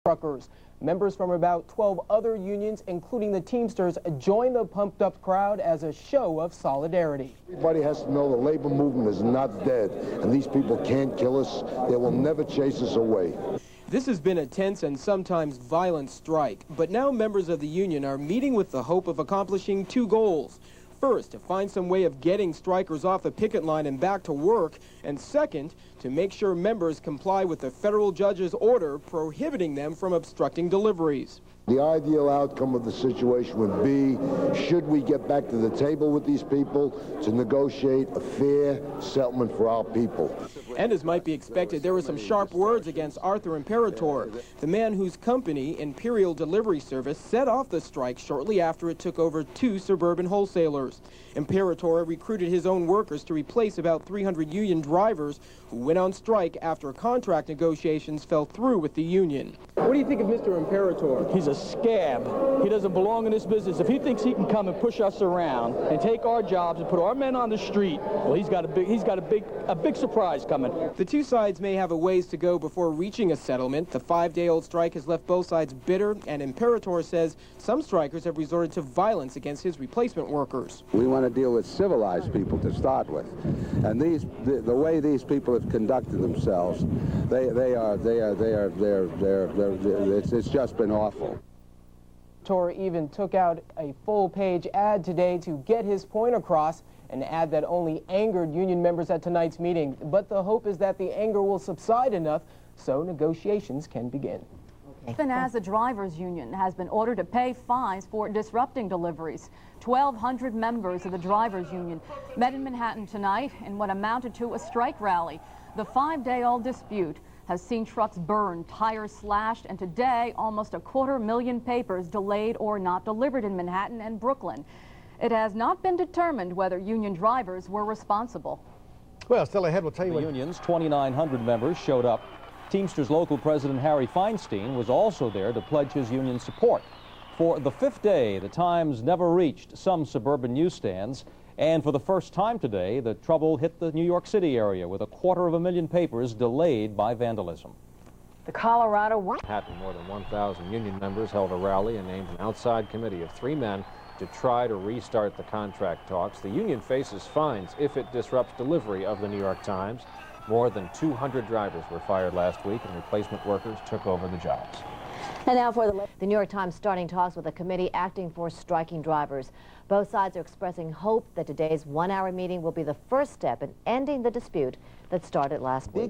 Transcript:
truckers. Members from about 12 other unions, including the Teamsters, joined the pumped-up crowd as a show of solidarity. Everybody has to know the labor movement is not dead, and these people can't kill us. They will never chase us away. This has been a tense and sometimes violent strike, but now members of the union are meeting with the hope of accomplishing two goals. First, to find some way of getting strikers off the picket line and back to work, and second, to make sure members comply with the federal judge's order prohibiting them from obstructing deliveries. The ideal outcome of the situation would be, should we get back to the table with these people to negotiate a fair settlement for our people. And as might be expected, there were some sharp words against Arthur Imperatore, the man whose company, Imperial Delivery Service, set off the strike shortly after it took over 2 suburban wholesalers. Imperatore recruited his own workers to replace about 300 union drivers who went on strike after contract negotiations fell through with the union. What do you think of Mr. Imperatore? He's a scab. He doesn't belong in this business. If he thinks he can come and push us around and take our jobs and put our men on the street, well, he's got a big surprise coming. The two sides may have a ways to go before reaching a settlement. The 5-day-old strike has left both sides bitter, and Imperatore says some strikers have resorted to violence against his replacement workers. We want to deal with civilized people to start with, and the way these people have conducted themselves, it's just been awful. Imperatore even took out a full-page ad today to get his point across, an ad that only angered union members at tonight's meeting. But the hope is that the anger will subside enough so negotiations can begin. Even as the drivers' union has been ordered to pay fines for disrupting deliveries. 1,200 members of the drivers' union met in Manhattan tonight in what amounted to a strike rally. The 5-day-old dispute has seen trucks burned, tires slashed, and today almost 250,000 papers delayed or not delivered in Manhattan and Brooklyn. It has not been determined whether union drivers were responsible. Well, still ahead, we'll tell you the union's 2,900 members showed up. Teamsters local president Harry Feinstein was also there to pledge his union support. For the 5th day, the Times never reached some suburban newsstands, and for the first time today, the trouble hit the New York City area with 250,000 papers delayed by vandalism. The Colorado Manhattan, more than 1,000 union members held a rally and named an outside committee of 3 men to try to restart the contract talks. The union faces fines if it disrupts delivery of the New York Times. More than 200 drivers were fired last week, and replacement workers took over the jobs. And now for the New York Times starting talks with a committee acting for striking drivers. Both sides are expressing hope that today's 1-hour meeting will be the first step in ending the dispute that started last week.